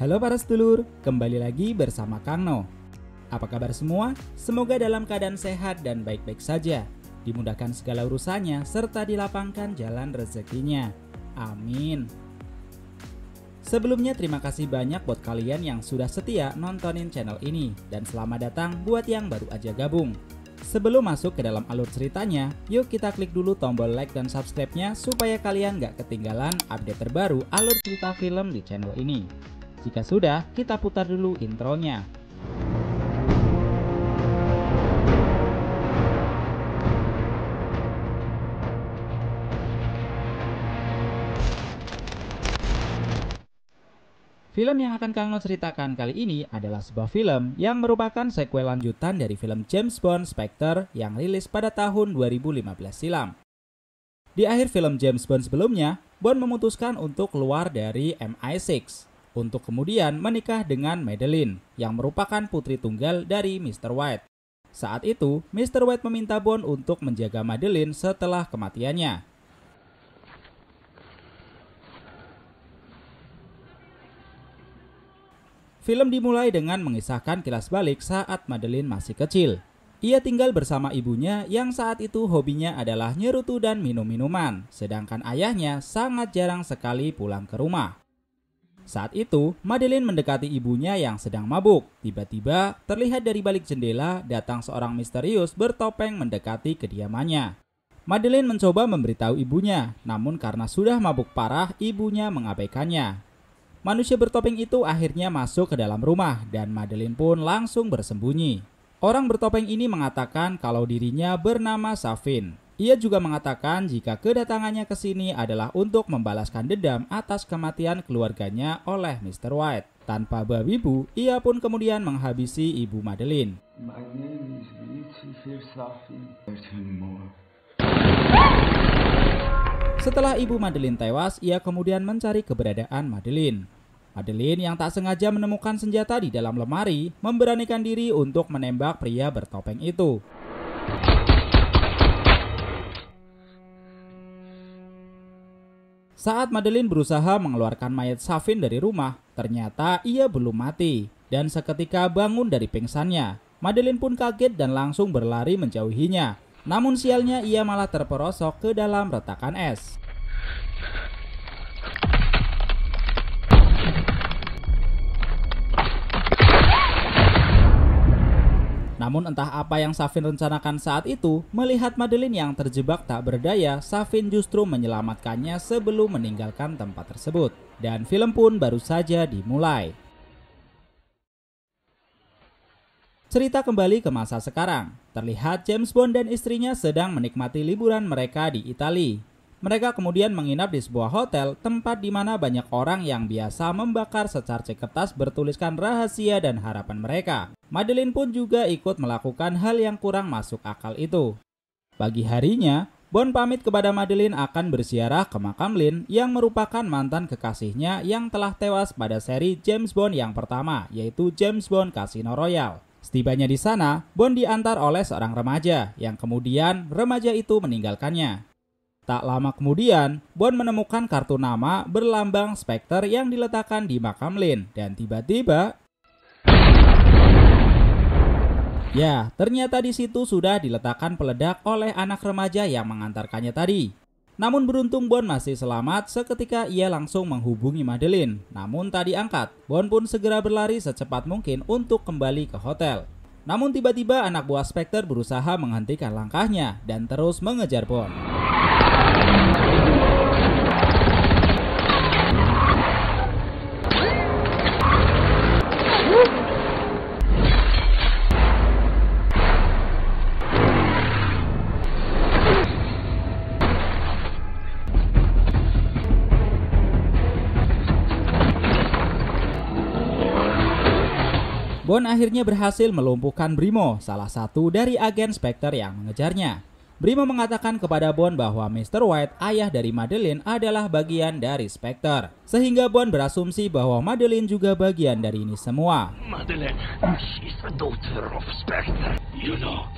Halo para sedulur, kembali lagi bersama Kang No. Apa kabar semua? Semoga dalam keadaan sehat dan baik-baik saja, dimudahkan segala urusannya serta dilapangkan jalan rezekinya. Amin. Sebelumnya terima kasih banyak buat kalian yang sudah setia nontonin channel ini, dan selamat datang buat yang baru aja gabung. Sebelum masuk ke dalam alur ceritanya, yuk kita klik dulu tombol like dan subscribe-nya supaya kalian gak ketinggalan update terbaru alur cerita film di channel ini. Jika sudah, kita putar dulu intronya. Film yang akan Kang No ceritakan kali ini adalah sebuah film yang merupakan sequel lanjutan dari film James Bond Spectre yang rilis pada tahun 2015 silam. Di akhir film James Bond sebelumnya, Bond memutuskan untuk keluar dari MI6 untuk kemudian menikah dengan Madeleine yang merupakan putri tunggal dari Mr. White. Saat itu, Mr. White meminta Bond untuk menjaga Madeleine setelah kematiannya. Film dimulai dengan mengisahkan kilas balik saat Madeleine masih kecil. Ia tinggal bersama ibunya yang saat itu hobinya adalah nyerutu dan minum minuman, sedangkan ayahnya sangat jarang sekali pulang ke rumah. Saat itu, Madeleine mendekati ibunya yang sedang mabuk. Tiba-tiba, terlihat dari balik jendela datang seorang misterius bertopeng mendekati kediamannya. Madeleine mencoba memberitahu ibunya, namun karena sudah mabuk parah, ibunya mengabaikannya. Manusia bertopeng itu akhirnya masuk ke dalam rumah dan Madeleine pun langsung bersembunyi. Orang bertopeng ini mengatakan kalau dirinya bernama Savin. Ia juga mengatakan jika kedatangannya ke sini adalah untuk membalaskan dendam atas kematian keluarganya oleh Mr. White. Tanpa babibu, ia pun kemudian menghabisi ibu Madeleine. My name is Lucifer Safin. Setelah ibu Madeleine tewas, ia kemudian mencari keberadaan Madeleine. Madeleine yang tak sengaja menemukan senjata di dalam lemari, memberanikan diri untuk menembak pria bertopeng itu. Saat Madeleine berusaha mengeluarkan mayat Savin dari rumah, ternyata ia belum mati. Dan seketika bangun dari pingsannya, Madeleine pun kaget dan langsung berlari menjauhinya. Namun sialnya ia malah terperosok ke dalam retakan es. Namun entah apa yang Savin rencanakan saat itu, melihat Madeleine yang terjebak tak berdaya, Savin justru menyelamatkannya sebelum meninggalkan tempat tersebut. Dan film pun baru saja dimulai. Cerita kembali ke masa sekarang. Terlihat James Bond dan istrinya sedang menikmati liburan mereka di Italia. Mereka kemudian menginap di sebuah hotel, tempat di mana banyak orang yang biasa membakar secarcik kertas bertuliskan rahasia dan harapan mereka. Madeleine pun juga ikut melakukan hal yang kurang masuk akal itu. Pagi harinya, Bond pamit kepada Madeleine akan berziarah ke makam Lynn yang merupakan mantan kekasihnya yang telah tewas pada seri James Bond yang pertama, yaitu James Bond Casino Royale. Setibanya di sana, Bond diantar oleh seorang remaja yang kemudian remaja itu meninggalkannya. Tak lama kemudian, Bond menemukan kartu nama berlambang Spectre yang diletakkan di makam Lynn dan tiba-tiba, ya, ternyata di situ sudah diletakkan peledak oleh anak remaja yang mengantarkannya tadi. Namun beruntung Bond masih selamat seketika ia langsung menghubungi Madeleine. Namun tak diangkat, Bond pun segera berlari secepat mungkin untuk kembali ke hotel. Namun tiba-tiba anak buah Spectre berusaha menghentikan langkahnya dan terus mengejar Bond. Bond akhirnya berhasil melumpuhkan Brimo, salah satu dari agen Spectre yang mengejarnya. Brimo mengatakan kepada Bond bahwa Mr. White, ayah dari Madeleine, adalah bagian dari Spectre. Sehingga Bond berasumsi bahwa Madeleine juga bagian dari ini semua. Madeleine, she's the daughter of Spectre, you know.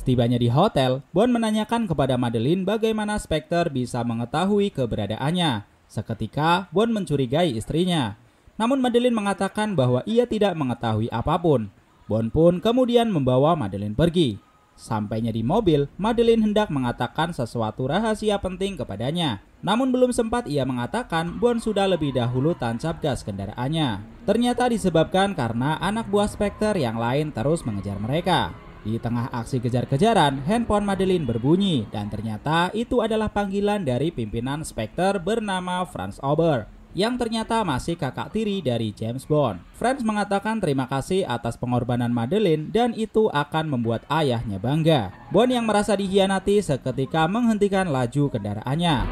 Setibanya di hotel, Bond menanyakan kepada Madeleine bagaimana Spectre bisa mengetahui keberadaannya. Seketika, Bond mencurigai istrinya. Namun Madeleine mengatakan bahwa ia tidak mengetahui apapun. Bond pun kemudian membawa Madeleine pergi. Sampainya di mobil, Madeleine hendak mengatakan sesuatu rahasia penting kepadanya. Namun belum sempat ia mengatakan, Bond sudah lebih dahulu tancap gas kendaraannya. Ternyata disebabkan karena anak buah Spectre yang lain terus mengejar mereka. Di tengah aksi kejar-kejaran, handphone Madeleine berbunyi dan ternyata itu adalah panggilan dari pimpinan Spectre bernama Franz Ober, yang ternyata masih kakak tiri dari James Bond. Franz mengatakan terima kasih atas pengorbanan Madeleine dan itu akan membuat ayahnya bangga. Bond yang merasa dikhianati seketika menghentikan laju kendaraannya.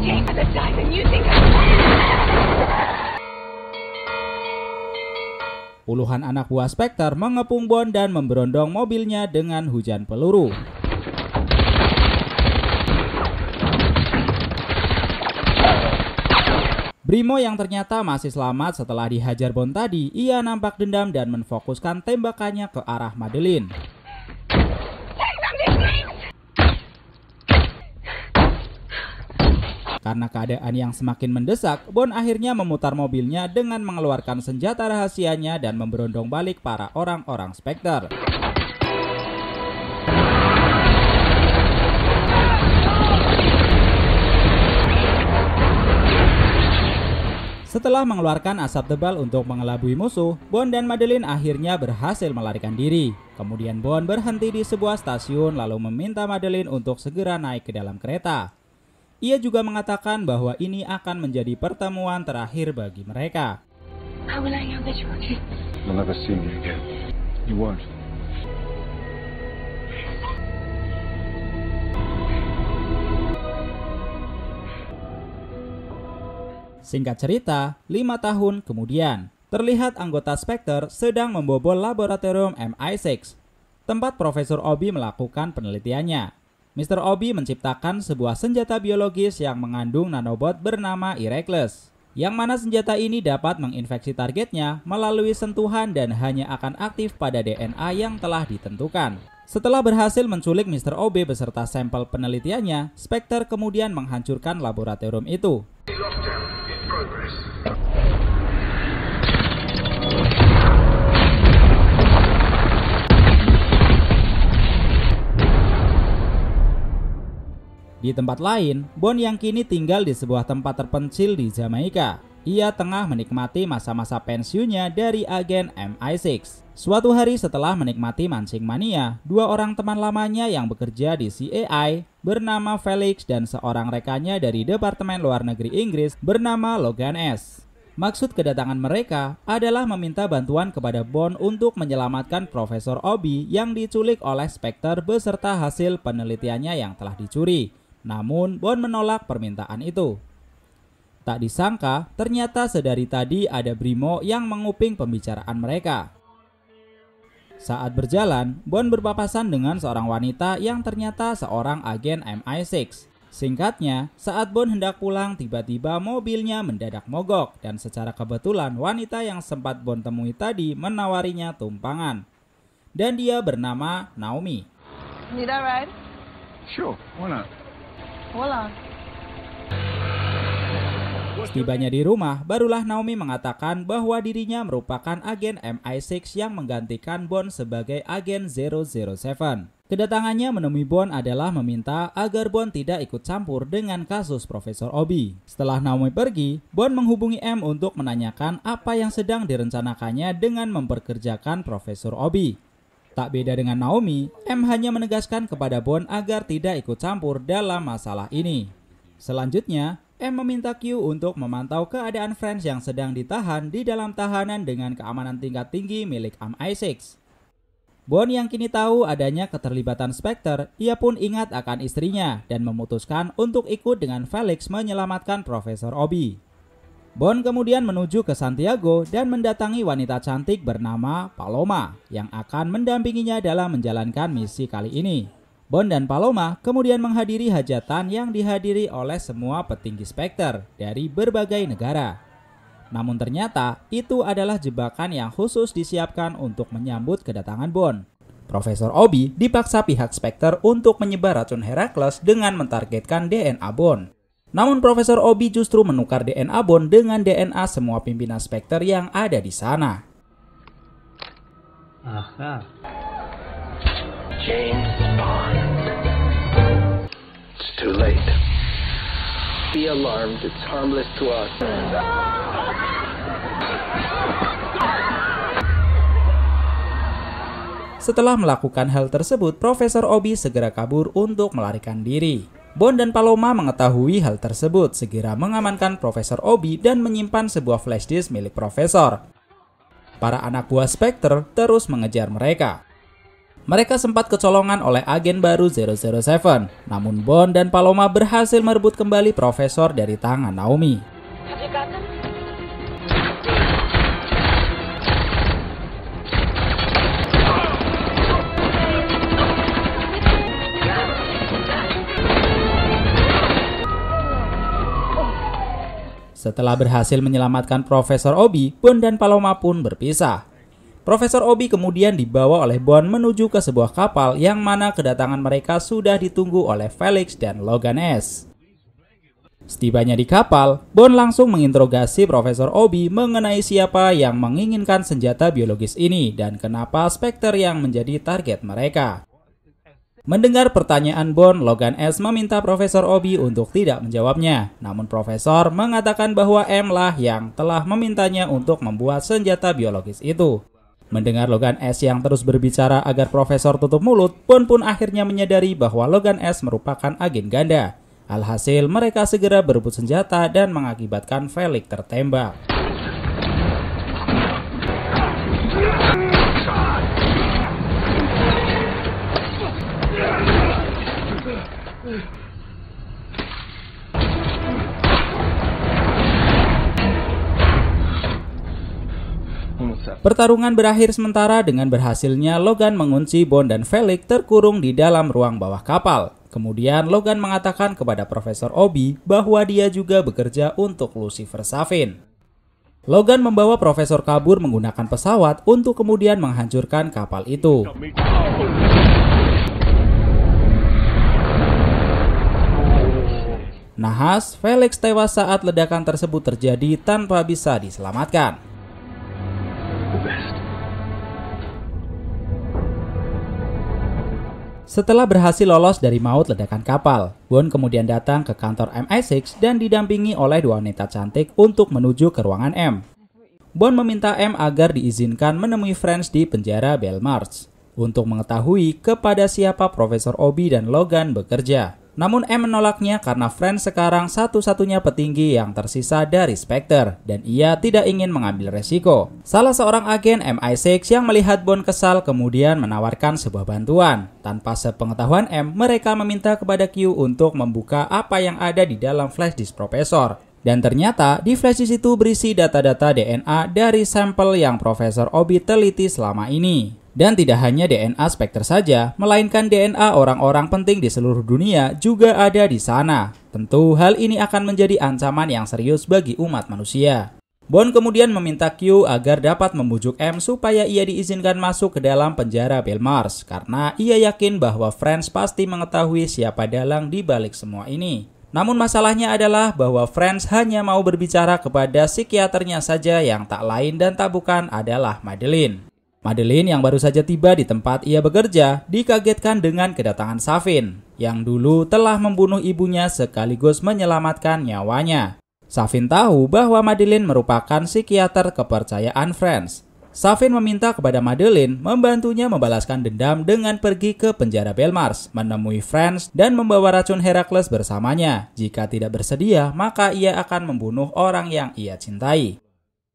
James, the diamond you think Puluhan anak buah Spectre mengepung Bond dan memberondong mobilnya dengan hujan peluru. Brimo yang ternyata masih selamat setelah dihajar Bond tadi, ia nampak dendam dan menfokuskan tembakannya ke arah Madeleine. Karena keadaan yang semakin mendesak, Bond akhirnya memutar mobilnya dengan mengeluarkan senjata rahasianya dan memberondong balik para orang-orang Spectre. Setelah mengeluarkan asap tebal untuk mengelabui musuh, Bond dan Madeleine akhirnya berhasil melarikan diri. Kemudian Bond berhenti di sebuah stasiun lalu meminta Madeleine untuk segera naik ke dalam kereta. Ia juga mengatakan bahwa ini akan menjadi pertemuan terakhir bagi mereka. How will I know that you're okay? You'll never see me again. You won't. Singkat cerita, 5 tahun kemudian, terlihat anggota Spectre sedang membobol laboratorium MI6, tempat Profesor Obi melakukan penelitiannya. Mr. Obi menciptakan sebuah senjata biologis yang mengandung nanobot bernama Heracles, yang mana senjata ini dapat menginfeksi targetnya melalui sentuhan dan hanya akan aktif pada DNA yang telah ditentukan. Setelah berhasil menculik Mr. Obi beserta sampel penelitiannya, Spectre kemudian menghancurkan laboratorium itu. Di tempat lain, Bond yang kini tinggal di sebuah tempat terpencil di Jamaika. Ia tengah menikmati masa-masa pensiunnya dari agen MI6. Suatu hari setelah menikmati mancing mania, 2 orang teman lamanya yang bekerja di CIA bernama Felix dan seorang rekannya dari Departemen Luar Negeri Inggris bernama Logan S. Maksud kedatangan mereka adalah meminta bantuan kepada Bond untuk menyelamatkan Profesor Obi yang diculik oleh Spectre beserta hasil penelitiannya yang telah dicuri. Namun Bond menolak permintaan itu. Tak disangka, ternyata sedari tadi ada Brimo yang menguping pembicaraan mereka. Saat berjalan, Bond berpapasan dengan seorang wanita yang ternyata seorang agen MI6. Singkatnya, saat Bond hendak pulang, tiba-tiba mobilnya mendadak mogok dan secara kebetulan wanita yang sempat Bond temui tadi menawarinya tumpangan. Dan dia bernama Naomi. Need I ride? Sure, why not? Hold on. Setibanya di rumah, barulah Naomi mengatakan bahwa dirinya merupakan agen MI6 yang menggantikan Bond sebagai agen 007. Kedatangannya menemui Bond adalah meminta agar Bond tidak ikut campur dengan kasus Profesor Obi. Setelah Naomi pergi, Bond menghubungi M untuk menanyakan apa yang sedang direncanakannya dengan memperkerjakan Profesor Obi. Tak beda dengan Naomi, M hanya menegaskan kepada Bond agar tidak ikut campur dalam masalah ini. Selanjutnya, M meminta Q untuk memantau keadaan Franz yang sedang ditahan di dalam tahanan dengan keamanan tingkat tinggi milik MI6. Bond yang kini tahu adanya keterlibatan Spectre, ia pun ingat akan istrinya dan memutuskan untuk ikut dengan Felix menyelamatkan Profesor Obi. Bond kemudian menuju ke Santiago dan mendatangi wanita cantik bernama Paloma yang akan mendampinginya dalam menjalankan misi kali ini. Bond dan Paloma kemudian menghadiri hajatan yang dihadiri oleh semua petinggi Spectre dari berbagai negara. Namun ternyata itu adalah jebakan yang khusus disiapkan untuk menyambut kedatangan Bond. Profesor Obi dipaksa pihak Spectre untuk menyebar racun Herakles dengan mentargetkan DNA Bond. Namun Profesor Obi justru menukar DNA Bond dengan DNA semua pimpinan Spectre yang ada di sana. Aha. James Bond. It's too late. Be alarmed, it's harmless to us. Setelah melakukan hal tersebut, Profesor Obi segera kabur untuk melarikan diri. Bond dan Paloma mengetahui hal tersebut, segera mengamankan Profesor Obi dan menyimpan sebuah flash disk milik Profesor. Para anak buah Spectre terus mengejar mereka. Mereka sempat kecolongan oleh agen baru 007, namun Bond dan Paloma berhasil merebut kembali Profesor dari tangan Naomi. Have you got them? Setelah berhasil menyelamatkan Profesor Obi, Bond dan Paloma pun berpisah. Profesor Obi kemudian dibawa oleh Bond menuju ke sebuah kapal yang mana kedatangan mereka sudah ditunggu oleh Felix dan Logan S. Setibanya di kapal, Bond langsung menginterogasi Profesor Obi mengenai siapa yang menginginkan senjata biologis ini dan kenapa Spectre yang menjadi target mereka. Mendengar pertanyaan Bond, Logan S meminta Profesor Obi untuk tidak menjawabnya. Namun Profesor mengatakan bahwa M lah yang telah memintanya untuk membuat senjata biologis itu. Mendengar Logan S yang terus berbicara agar Profesor tutup mulut, Bond pun akhirnya menyadari bahwa Logan S merupakan agen ganda. Alhasil mereka segera berebut senjata dan mengakibatkan Felix tertembak. Pertarungan berakhir sementara dengan berhasilnya Logan mengunci Bond dan Felix terkurung di dalam ruang bawah kapal. Kemudian Logan mengatakan kepada Profesor Obi bahwa dia juga bekerja untuk Lucifer Safin. Logan membawa Profesor kabur menggunakan pesawat untuk kemudian menghancurkan kapal itu. Nahas, Felix tewas saat ledakan tersebut terjadi tanpa bisa diselamatkan. Setelah berhasil lolos dari maut ledakan kapal, Bond kemudian datang ke kantor MI6 dan didampingi oleh dua wanita cantik untuk menuju ke ruangan M. Bond meminta M agar diizinkan menemui Franz di penjara Belmarsh untuk mengetahui kepada siapa Profesor Obi dan Logan bekerja. Namun M menolaknya karena Franz sekarang satu-satunya petinggi yang tersisa dari Spectre dan ia tidak ingin mengambil resiko. Salah seorang agen MI6 yang melihat Bond kesal kemudian menawarkan sebuah bantuan. Tanpa sepengetahuan M, mereka meminta kepada Q untuk membuka apa yang ada di dalam flash disk Profesor. Dan ternyata di flash disk itu berisi data-data DNA dari sampel yang Profesor Obi teliti selama ini. Dan tidak hanya DNA Spectre saja, melainkan DNA orang-orang penting di seluruh dunia juga ada di sana. Tentu hal ini akan menjadi ancaman yang serius bagi umat manusia. Bond kemudian meminta Q agar dapat membujuk M supaya ia diizinkan masuk ke dalam penjara Belmarsh karena ia yakin bahwa Franz pasti mengetahui siapa dalang di balik semua ini. Namun masalahnya adalah bahwa Franz hanya mau berbicara kepada psikiaternya saja yang tak lain dan tak bukan adalah Madeleine. Madeleine yang baru saja tiba di tempat ia bekerja dikagetkan dengan kedatangan Safin yang dulu telah membunuh ibunya sekaligus menyelamatkan nyawanya. Safin tahu bahwa Madeleine merupakan psikiater kepercayaan Franz. Safin meminta kepada Madeleine membantunya membalaskan dendam dengan pergi ke penjara Belmarsh, menemui Franz dan membawa racun Herakles bersamanya. Jika tidak bersedia, maka ia akan membunuh orang yang ia cintai.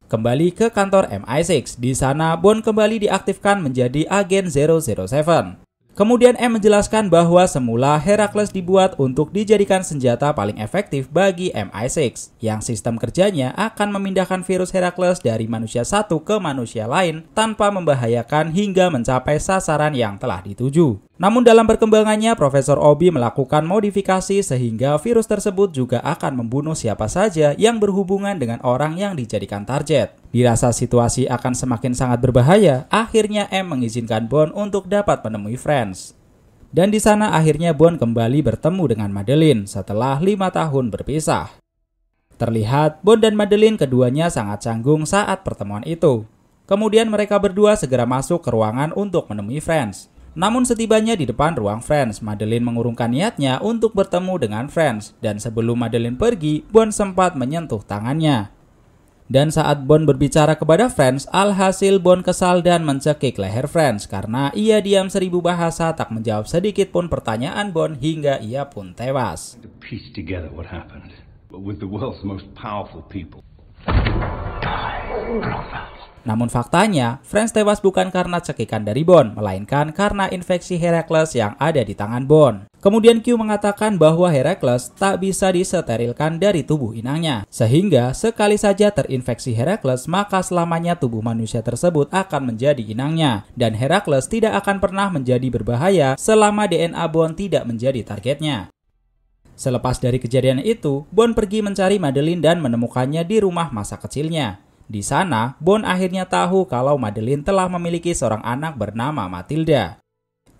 Kembali ke kantor MI6, di sana Bond kembali diaktifkan menjadi agen 007. Kemudian M menjelaskan bahwa semula Herakles dibuat untuk dijadikan senjata paling efektif bagi MI6, yang sistem kerjanya akan memindahkan virus Herakles dari manusia satu ke manusia lain tanpa membahayakan hingga mencapai sasaran yang telah dituju. Namun dalam perkembangannya, Profesor Obi melakukan modifikasi sehingga virus tersebut juga akan membunuh siapa saja yang berhubungan dengan orang yang dijadikan target. Dirasa situasi akan semakin sangat berbahaya, akhirnya M mengizinkan Bond untuk dapat menemui Franz. Dan di sana akhirnya Bond kembali bertemu dengan Madeleine setelah 5 tahun berpisah. Terlihat Bond dan Madeleine keduanya sangat canggung saat pertemuan itu. Kemudian mereka berdua segera masuk ke ruangan untuk menemui Franz. Namun setibanya di depan ruang Franz, Madeleine mengurungkan niatnya untuk bertemu dengan Franz. Dan sebelum Madeleine pergi, Bond sempat menyentuh tangannya. Dan saat Bond berbicara kepada Franz, alhasil Bond kesal dan mencekik leher Franz karena ia diam 1000 bahasa tak menjawab sedikit pun pertanyaan Bond hingga ia pun tewas. To piece together what happened, but with the world's most powerful people. Namun faktanya, Franz tewas bukan karena cekikan dari Bond, melainkan karena infeksi Heracles yang ada di tangan Bond. Kemudian Q mengatakan bahwa Heracles tak bisa disterilkan dari tubuh inangnya, sehingga sekali saja terinfeksi Heracles, maka selamanya tubuh manusia tersebut akan menjadi inangnya, dan Heracles tidak akan pernah menjadi berbahaya selama DNA Bond tidak menjadi targetnya. Selepas dari kejadian itu, Bond pergi mencari Madeleine dan menemukannya di rumah masa kecilnya. Di sana, Bond akhirnya tahu kalau Madeleine telah memiliki seorang anak bernama Matilda.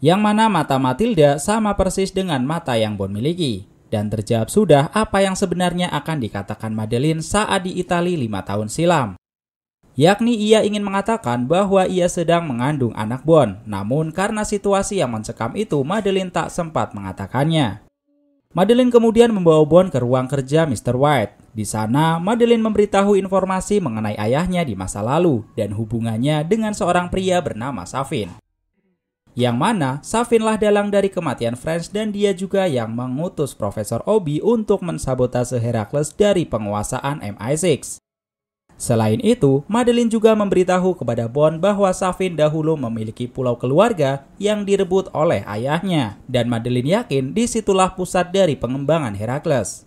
Yang mana mata Matilda sama persis dengan mata yang Bond miliki. Dan terjawab sudah apa yang sebenarnya akan dikatakan Madeleine saat di Italia 5 tahun silam. Yakni ia ingin mengatakan bahwa ia sedang mengandung anak Bond. Namun karena situasi yang mencekam itu, Madeleine tak sempat mengatakannya. Madeleine kemudian membawa Bond ke ruang kerja Mr. White. Di sana, Madeleine memberitahu informasi mengenai ayahnya di masa lalu dan hubungannya dengan seorang pria bernama Safin. Yang mana, Safinlah dalang dari kematian Franz dan dia juga yang mengutus Profesor Obi untuk mensabotase Heracles dari penguasaan MI6. Selain itu, Madeleine juga memberitahu kepada Bond bahwa Safin dahulu memiliki pulau keluarga yang direbut oleh ayahnya. Dan Madeleine yakin disitulah pusat dari pengembangan Heracles.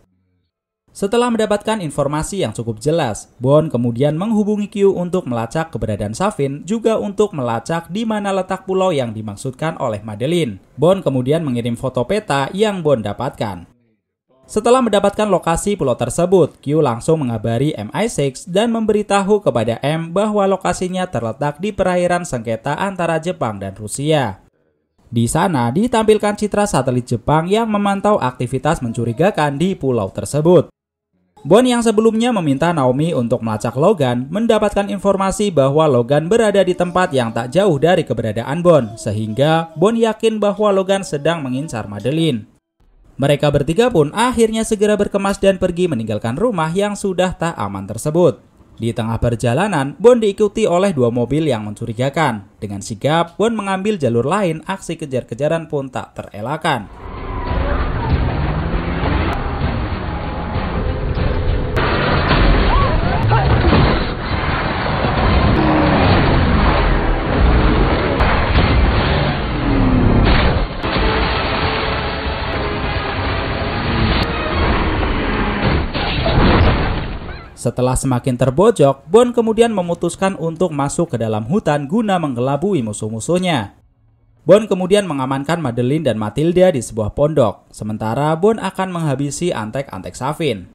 Setelah mendapatkan informasi yang cukup jelas, Bond kemudian menghubungi Q untuk melacak keberadaan Safin, juga untuk melacak di mana letak pulau yang dimaksudkan oleh Madeleine. Bond kemudian mengirim foto peta yang Bond dapatkan. Setelah mendapatkan lokasi pulau tersebut, Q langsung mengabari MI6 dan memberitahu kepada M bahwa lokasinya terletak di perairan sengketa antara Jepang dan Rusia. Di sana ditampilkan citra satelit Jepang yang memantau aktivitas mencurigakan di pulau tersebut. Bond yang sebelumnya meminta Naomi untuk melacak Logan mendapatkan informasi bahwa Logan berada di tempat yang tak jauh dari keberadaan Bond, sehingga Bond yakin bahwa Logan sedang mengincar Madeleine. Mereka bertiga pun akhirnya segera berkemas dan pergi meninggalkan rumah yang sudah tak aman tersebut. Di tengah perjalanan, Bond diikuti oleh 2 mobil yang mencurigakan. Dengan sigap, Bond mengambil jalur lain, aksi kejar-kejaran pun tak terelakkan. Setelah semakin terbojok, Bond kemudian memutuskan untuk masuk ke dalam hutan guna menggelabui musuh-musuhnya. Bond kemudian mengamankan Madeleine dan Matilda di sebuah pondok, sementara Bond akan menghabisi antek-antek Safin.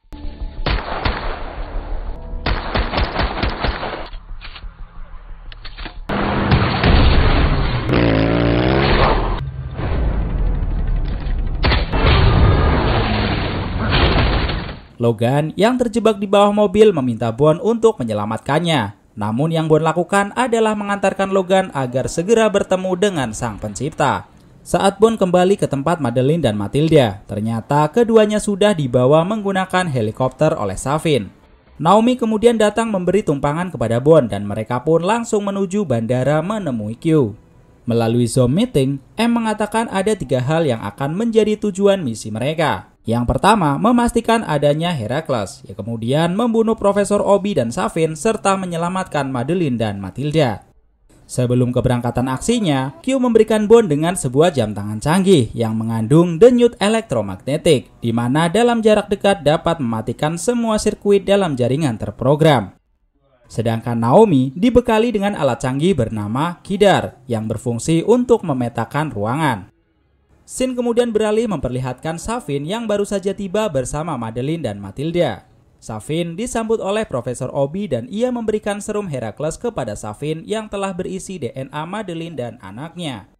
Logan yang terjebak di bawah mobil meminta Bond untuk menyelamatkannya. Namun yang Bond lakukan adalah mengantarkan Logan agar segera bertemu dengan sang pencipta. Saat Bond kembali ke tempat Madeleine dan Matilda, ternyata keduanya sudah dibawa menggunakan helikopter oleh Safin. Naomi kemudian datang memberi tumpangan kepada Bond dan mereka pun langsung menuju bandara menemui Q. Melalui Zoom meeting, M mengatakan ada 3 hal yang akan menjadi tujuan misi mereka. Yang pertama, memastikan adanya Heracles, yang kemudian membunuh Profesor Obi dan Safin, serta menyelamatkan Madeleine dan Matilda. Sebelum keberangkatan aksinya, Q memberikan Bond dengan sebuah jam tangan canggih yang mengandung denyut elektromagnetik, di mana dalam jarak dekat dapat mematikan semua sirkuit dalam jaringan terprogram. Sedangkan Naomi dibekali dengan alat canggih bernama Kidar, yang berfungsi untuk memetakan ruangan. Scene kemudian beralih memperlihatkan Savin yang baru saja tiba bersama Madeleine dan Matilda. Savin disambut oleh Profesor Obi dan ia memberikan serum Herakles kepada Savin yang telah berisi DNA Madeleine dan anaknya.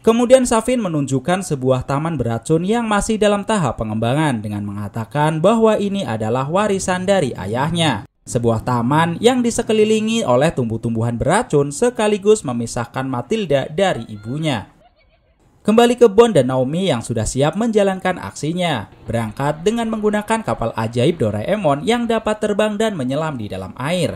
Kemudian Savin menunjukkan sebuah taman beracun yang masih dalam tahap pengembangan dengan mengatakan bahwa ini adalah warisan dari ayahnya. Sebuah taman yang disekelilingi oleh tumbuh-tumbuhan beracun sekaligus memisahkan Matilda dari ibunya. Kembali ke Bond dan Naomi yang sudah siap menjalankan aksinya, berangkat dengan menggunakan kapal ajaib Doraemon yang dapat terbang dan menyelam di dalam air.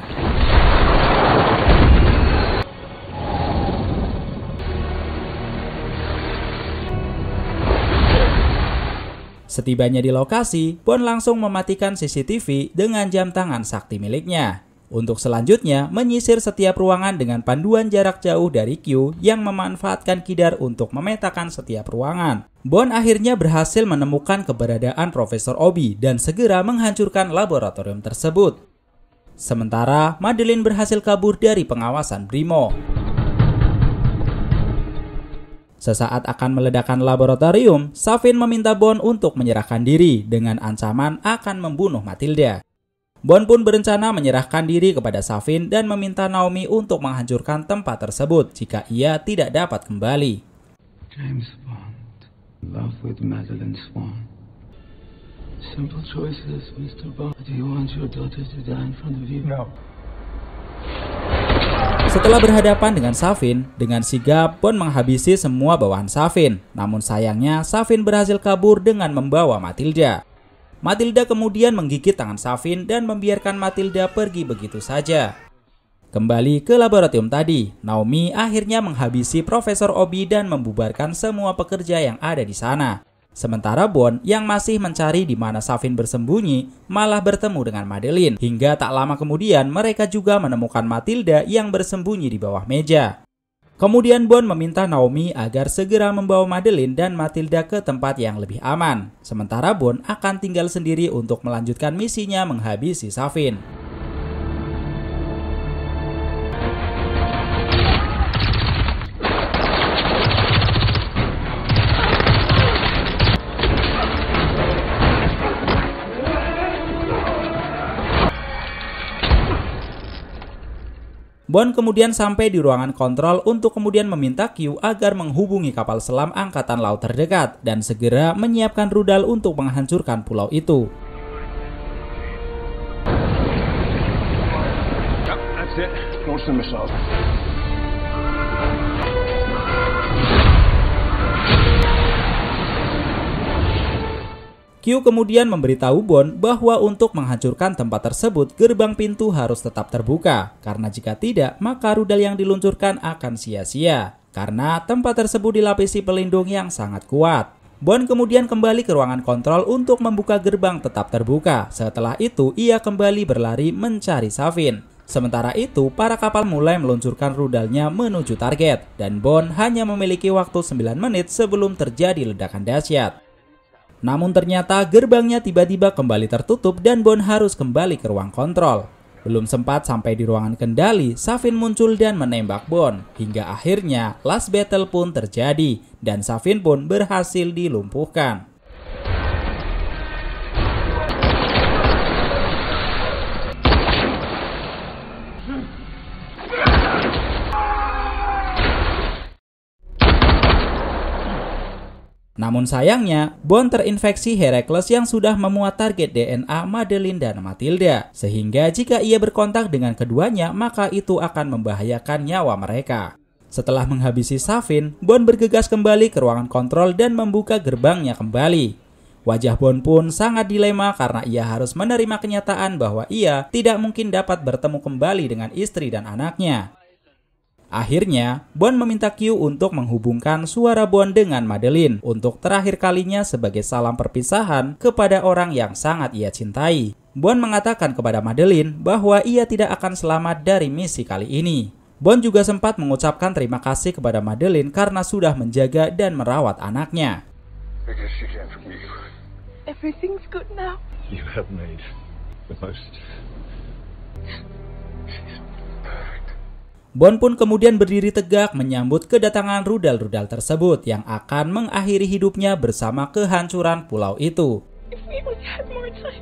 Setibanya di lokasi, Bond langsung mematikan CCTV dengan jam tangan sakti miliknya. Untuk selanjutnya, menyisir setiap ruangan dengan panduan jarak jauh dari Q yang memanfaatkan kidar untuk memetakan setiap ruangan. Bond akhirnya berhasil menemukan keberadaan Profesor Obi dan segera menghancurkan laboratorium tersebut. Sementara, Madeleine berhasil kabur dari pengawasan Brimo. Sesaat akan meledakkan laboratorium, Savin meminta Bond untuk menyerahkan diri dengan ancaman akan membunuh Matilda. Bond pun berencana menyerahkan diri kepada Savin dan meminta Naomi untuk menghancurkan tempat tersebut jika ia tidak dapat kembali. James Bond, love with Madeleine Swan. Simple choices, Mr. Bond. Do you want your daughter to die in front of you? No. Setelah berhadapan dengan Savin, dengan sigap Bond menghabisi semua bawaan Savin. Namun sayangnya Savin berhasil kabur dengan membawa Matilda. Matilda kemudian menggigit tangan Savin dan membiarkan Matilda pergi begitu saja. Kembali ke laboratorium tadi, Naomi akhirnya menghabisi Profesor Obi dan membubarkan semua pekerja yang ada di sana. Sementara Bond yang masih mencari di mana Savin bersembunyi malah bertemu dengan Madeleine. Hingga tak lama kemudian mereka juga menemukan Matilda yang bersembunyi di bawah meja. Kemudian Bond meminta Naomi agar segera membawa Madeleine dan Matilda ke tempat yang lebih aman. Sementara Bond akan tinggal sendiri untuk melanjutkan misinya menghabisi Savin. Bond kemudian sampai di ruangan kontrol untuk kemudian meminta Q agar menghubungi kapal selam angkatan laut terdekat dan segera menyiapkan rudal untuk menghancurkan pulau itu. Yep, that's it. Launch the missile. Q kemudian memberitahu Bond bahwa untuk menghancurkan tempat tersebut gerbang pintu harus tetap terbuka, karena jika tidak maka rudal yang diluncurkan akan sia-sia, karena tempat tersebut dilapisi pelindung yang sangat kuat. Bond kemudian kembali ke ruangan kontrol untuk membuka gerbang tetap terbuka. Setelah itu ia kembali berlari mencari Savin. Sementara itu para kapal mulai meluncurkan rudalnya menuju target, dan Bond hanya memiliki waktu 9 menit sebelum terjadi ledakan dahsyat. Namun ternyata gerbangnya tiba-tiba kembali tertutup dan Bond harus kembali ke ruang kontrol. Belum sempat sampai di ruangan kendali, Savin muncul dan menembak Bond. Hingga akhirnya last battle pun terjadi dan Savin pun berhasil dilumpuhkan. Namun sayangnya, Bond terinfeksi Herakles yang sudah memuat target DNA Madeleine dan Matilda. Sehingga jika ia berkontak dengan keduanya, maka itu akan membahayakan nyawa mereka. Setelah menghabisi Savin, Bond bergegas kembali ke ruangan kontrol dan membuka gerbangnya kembali. Wajah Bond pun sangat dilema karena ia harus menerima kenyataan bahwa ia tidak mungkin dapat bertemu kembali dengan istri dan anaknya. Akhirnya, Bond meminta Q untuk menghubungkan suara Bond dengan Madeleine untuk terakhir kalinya sebagai salam perpisahan kepada orang yang sangat ia cintai. Bond mengatakan kepada Madeleine bahwa ia tidak akan selamat dari misi kali ini. Bond juga sempat mengucapkan terima kasih kepada Madeleine karena sudah menjaga dan merawat anaknya. Everything's good now. You have made the most... Bond pun kemudian berdiri tegak menyambut kedatangan rudal-rudal tersebut yang akan mengakhiri hidupnya bersama kehancuran pulau itu. If we only had more time.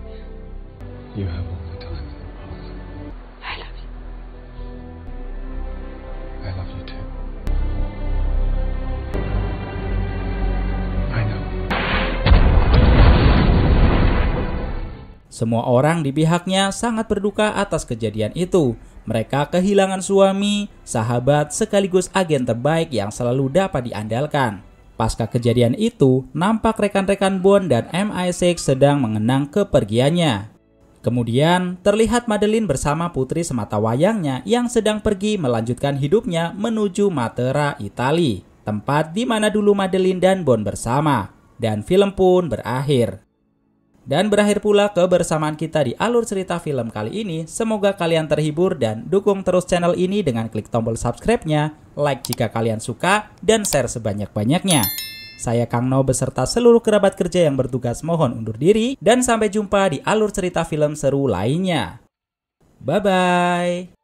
You have all the time in the world. I love you. I love you too. I know. Semua orang di pihaknya sangat berduka atas kejadian itu. Mereka kehilangan suami, sahabat, sekaligus agen terbaik yang selalu dapat diandalkan. Pasca kejadian itu, nampak rekan-rekan Bond dan MI6 sedang mengenang kepergiannya. Kemudian, terlihat Madeleine bersama putri sematawayangnya yang sedang pergi melanjutkan hidupnya menuju Matera, Italia, tempat di mana dulu Madeleine dan Bond bersama. Dan film pun berakhir. Dan berakhir pula kebersamaan kita di alur cerita film kali ini. Semoga kalian terhibur dan dukung terus channel ini dengan klik tombol subscribe-nya, like jika kalian suka, dan share sebanyak-banyaknya. Saya Kang No beserta seluruh kerabat kerja yang bertugas mohon undur diri dan sampai jumpa di alur cerita film seru lainnya. Bye-bye.